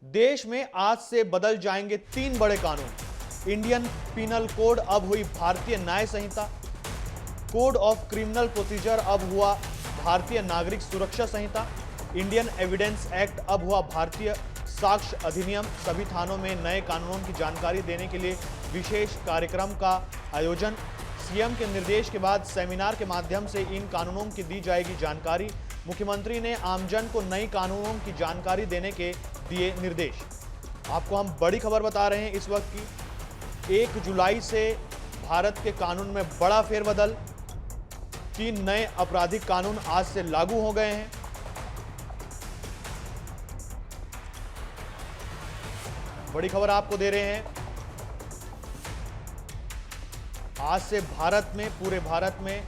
देश में आज से बदल जाएंगे 3 बड़े कानून। इंडियन पिनल कोड अब हुई भारतीय न्याय संहिता, कोड ऑफ क्रिमिनल प्रोसीजर अब हुआ भारतीय नागरिक सुरक्षा संहिता, इंडियन एविडेंस एक्ट अब हुआ भारतीय साक्ष्य अधिनियम। सभी थानों में नए कानूनों की जानकारी देने के लिए विशेष कार्यक्रम का आयोजन। सीएम के निर्देश के बाद सेमिनार के माध्यम से इन कानूनों की दी जाएगी जानकारी। मुख्यमंत्री ने आमजन को नई कानूनों की जानकारी देने के दिए निर्देश। आपको हम बड़ी खबर बता रहे हैं इस वक्त की 1 जुलाई से भारत के कानून में बड़ा फेरबदल। 3 नए आपराधिक कानून आज से लागू हो गए हैं। बड़ी खबर आपको दे रहे हैं, आज से भारत में, पूरे भारत में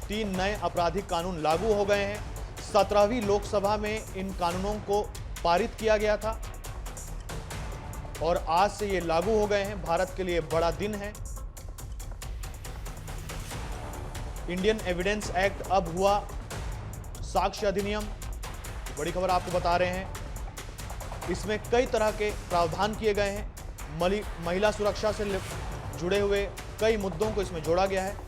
3 नए आपराधिक कानून लागू हो गए हैं। 17वीं लोकसभा में इन कानूनों को पारित किया गया था और आज से ये लागू हो गए हैं। भारत के लिए बड़ा दिन है। इंडियन एविडेंस एक्ट अब हुआ साक्ष्य अधिनियम। बड़ी खबर आपको बता रहे हैं, इसमें कई तरह के प्रावधान किए गए हैं। महिला सुरक्षा से जुड़े हुए कई मुद्दों को इसमें जोड़ा गया है।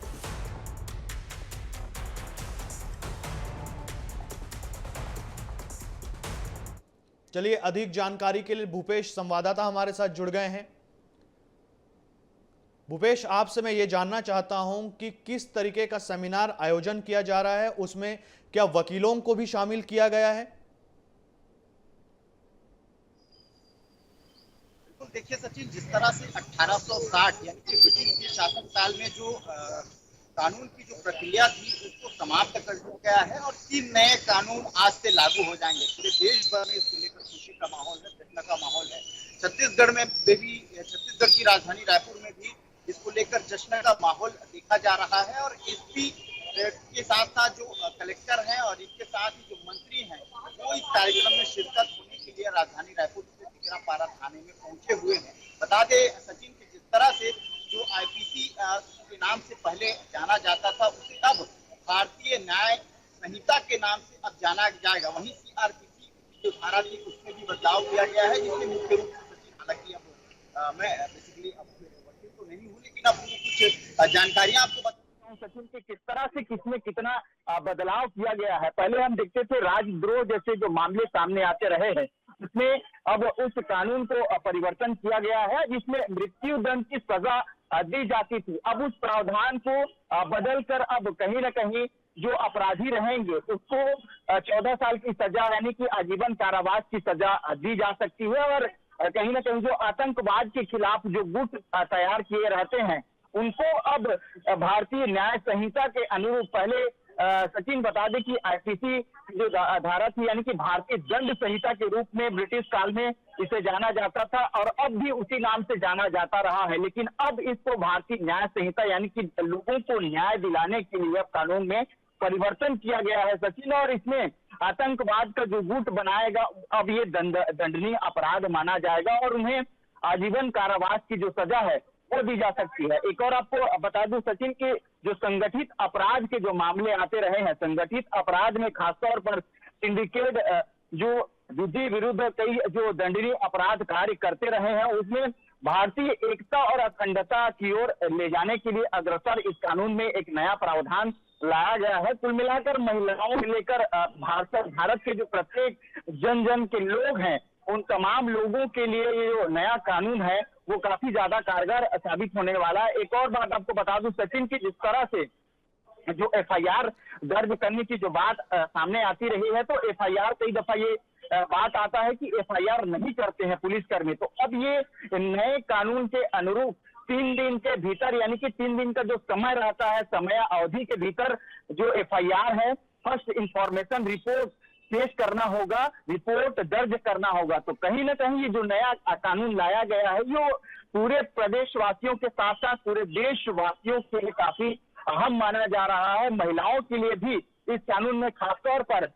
चलिए, अधिक जानकारी के लिए भूपेश संवाददाता हमारे साथ जुड़ गए हैं। भूपेश, आपसे मैं ये जानना चाहता हूं कि किस तरीके का सेमिनार आयोजन किया जा रहा है, उसमें क्या वकीलों को भी शामिल किया गया है? देखिए सचिन, जिस तरह से 1860 यानी कि ब्रिटिश के शासनकाल में जो कानून की जो प्रक्रिया थी उसको समाप्त कर दिया गया है और 3 नए कानून आज से लागू हो जाएंगे। पूरे देश भर में इसको लेकर खुशी का माहौल है, जश्न का माहौल है। छत्तीसगढ़ में भी, छत्तीसगढ़ की राजधानी रायपुर में भी इसको लेकर जश्न का माहौल देखा जा रहा है और एसपी के साथ साथ जो कलेक्टर हैं और इसके साथ ही जो मंत्री हैं वो इस कार्यक्रम में शिरकत होने के लिए राजधानी रायपुर से टिकरापारा थाने में पहुंचे हुए हैं। बता दें सचिन कि जिस तरह से जो आईपीसी के नाम से पहले जाना जाता था उसे अब भारतीय न्याय संहिता के नाम से अब जाना जाएगा। वहीं सीआरपीसी की जो धारा थी उसमें भी बदलाव किया गया है, जिसमें मुख्य रूप से सचिन, हालांकि अब मैं बेसिकली अब वकील तो नहीं हूँ लेकिन अब कुछ जानकारियां आपको बताता हूं सचिन कि किस तरह से किसमें कितना बदलाव किया गया है। पहले हम देखते थे राजद्रोह जैसे जो मामले सामने आते रहे हैं, उसमें अब उस कानून को परिवर्तन किया गया है जिसमें मृत्यु दंड की सजा दी जाती थी। अब उस प्रावधान को बदलकर अब कहीं न कहीं जो अपराधी रहेंगे उसको 14 साल की सजा यानी कि आजीवन कारावास की सजा दी जा सकती है और कहीं न कहीं जो आतंकवाद के खिलाफ जो गुट तैयार किए रहते हैं उनको अब भारतीय न्याय संहिता के अनुरूप, पहले सचिन बता दें कि आईपीसी जो धारा थी यानी कि भारतीय दंड संहिता के रूप में ब्रिटिश काल में इसे जाना जाता था और अब भी उसी नाम से जाना जाता रहा है, लेकिन अब इसको भारतीय न्याय संहिता यानी कि लोगों को न्याय दिलाने के लिए अब कानून में परिवर्तन किया गया है सचिन। और इसमें आतंकवाद का जो गुट बनाएगा अब ये दंडनीय अपराध माना जाएगा और उन्हें आजीवन कारावास की जो सजा है वो दी जा सकती है। एक और आपको बता दूं सचिन कि जो संगठित अपराध के जो मामले आते रहे हैं, संगठित अपराध में खासतौर पर सिंडिकेट जो विधि विरुद्ध कई जो दंडनीय अपराध कार्य करते रहे हैं उसमें भारतीय एकता और अखंडता की ओर ले जाने के लिए अग्रसर इस कानून में एक नया प्रावधान लाया गया है। कुल मिलाकर महिलाओं से लेकर भारत के जो प्रत्येक जन जन के लोग हैं उन तमाम लोगों के लिए ये जो नया कानून है वो काफी ज्यादा कारगर साबित होने वाला है। एक और बात आपको बता दूं सचिन की जिस तरह से जो एफआईआर दर्ज करने की जो बात सामने आती रही है, तो एफआईआर कई दफा ये बात आता है कि एफआईआर नहीं करते हैं पुलिसकर्मी, तो अब ये नए कानून के अनुरूप 3 दिन के भीतर यानी कि 3 दिन का जो समय रहता है, समय अवधि के भीतर जो एफआईआर है, फर्स्ट इंफॉर्मेशन रिपोर्ट पेश करना होगा, रिपोर्ट दर्ज करना होगा। तो कहीं ना कहीं ये जो नया कानून लाया गया है जो पूरे प्रदेशवासियों के साथ साथ पूरे देशवासियों के लिए काफी अहम माना जा रहा है। महिलाओं के लिए भी इस कानून में खासतौर पर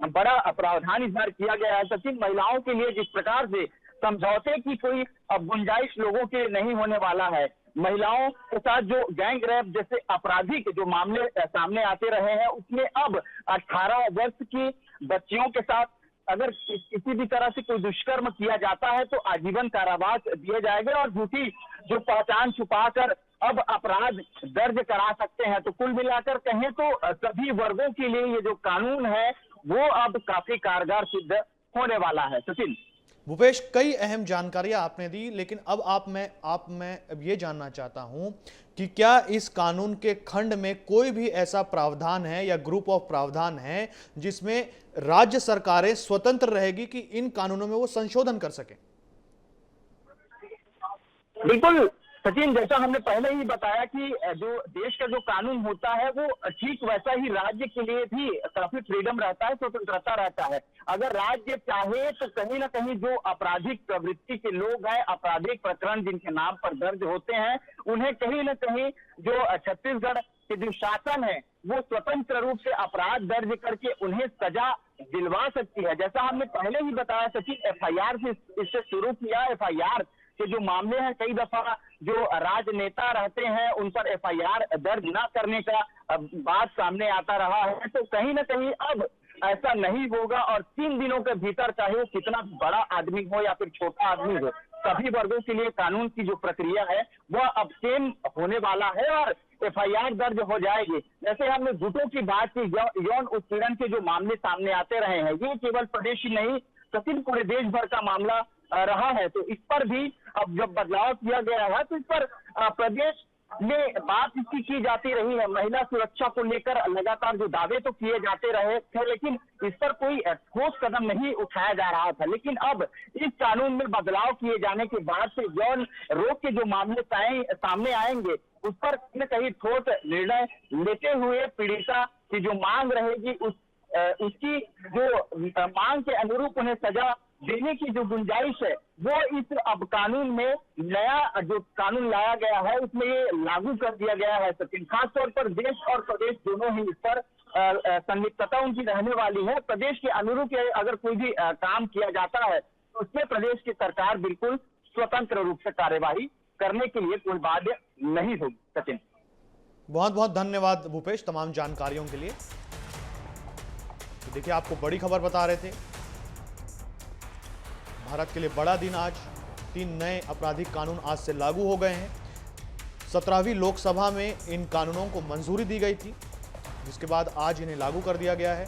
बड़ा प्रावधान इस बार किया गया है सचिन। महिलाओं के लिए जिस प्रकार से समझौते की कोई अब गुंजाइश लोगों के नहीं होने वाला है, महिलाओं के साथ जो गैंग रेप जैसे आपराधिक जो मामले सामने आते रहे हैं उसमें अब 18 वर्ष की बच्चियों के साथ अगर किसी भी तरह से कोई दुष्कर्म किया जाता है तो आजीवन कारावास दिए जाएंगे और झूठी जो पहचान छुपाकर अब अपराध दर्ज करा सकते हैं। तो कुल मिलाकर कहें तो सभी वर्गों के लिए ये जो कानून है वो अब काफी कारगर सिद्ध होने वाला है। सचिन। भूपेश, कई अहम जानकारियां आपने दी, लेकिन अब मैं अब ये जानना चाहता हूं कि क्या इस कानून के खंड में कोई भी ऐसा प्रावधान है या ग्रुप ऑफ प्रावधान है जिसमें राज्य सरकारें स्वतंत्र रहेगी कि इन कानूनों में वो संशोधन कर सकें? बिल्कुल सचिन, जैसा हमने पहले ही बताया कि जो देश का जो कानून होता है वो ठीक वैसा ही राज्य के लिए भी काफी फ्रीडम रहता है, स्वतंत्रता रहता है। अगर राज्य चाहे तो कहीं ना कहीं जो आपराधिक प्रवृत्ति के लोग हैं, आपराधिक प्रकरण जिनके नाम पर दर्ज होते हैं, उन्हें कहीं ना कहीं जो छत्तीसगढ़ के जो शासन है वो स्वतंत्र रूप से अपराध दर्ज करके उन्हें सजा दिलवा सकती है। जैसा हमने पहले ही बताया सचिन, एफआईआर से इससे शुरू किया। एफआईआर के जो मामले हैं, कई दफा जो राजनेता रहते हैं उन पर एफआईआर दर्ज न करने का बात सामने आता रहा है। तो कहीं ना कहीं अब ऐसा नहीं होगा और 3 दिनों के भीतर, चाहे वो कितना बड़ा आदमी हो या फिर छोटा आदमी हो, सभी वर्गों के लिए कानून की जो प्रक्रिया है वह अब सेम होने वाला है और एफआईआर दर्ज हो जाएगी। जैसे हमने गुटों की बात की, यौन उत्पीड़न के जो मामले सामने आते रहे हैं, ये केवल प्रदेश ही नहीं सचिन पूरे देश भर का मामला रहा है। तो इस पर भी अब जब बदलाव किया गया है तो इस पर प्रदेश में बात इसकी की जाती रही है। महिला सुरक्षा को लेकर लगातार जो दावे तो किए जाते रहे थे, लेकिन इस पर कोई ठोस कदम नहीं उठाया जा रहा था। लेकिन अब इस कानून में बदलाव किए जाने के बाद से यौन रोग के जो मामले सामने आएंगे उस पर कहीं ठोस निर्णय लेते हुए पीड़िता की जो मांग रहेगी उसकी जो मांग के अनुरूप उन्हें सजा देने की जो गुंजाइश है वो इस अब कानून में नया जो कानून लाया गया है उसमें ये लागू कर दिया गया है सचिन। खासतौर पर देश और प्रदेश दोनों ही इस पर संलिप्तता उनकी रहने वाली है। प्रदेश के अनुरूप अगर कोई भी काम किया जाता है तो उसमें प्रदेश की सरकार बिल्कुल स्वतंत्र रूप से कार्यवाही करने के लिए कोई बाध्य नहीं होगी। सचिन, बहुत बहुत धन्यवाद भूपेश तमाम जानकारियों के लिए। तो देखिए, आपको बड़ी खबर बता रहे थे, भारत के लिए बड़ा दिन आज। 3 नए आपराधिक कानून आज से लागू हो गए हैं। 17वीं लोकसभा में इन कानूनों को मंजूरी दी गई थी, जिसके बाद आज इन्हें लागू कर दिया गया है।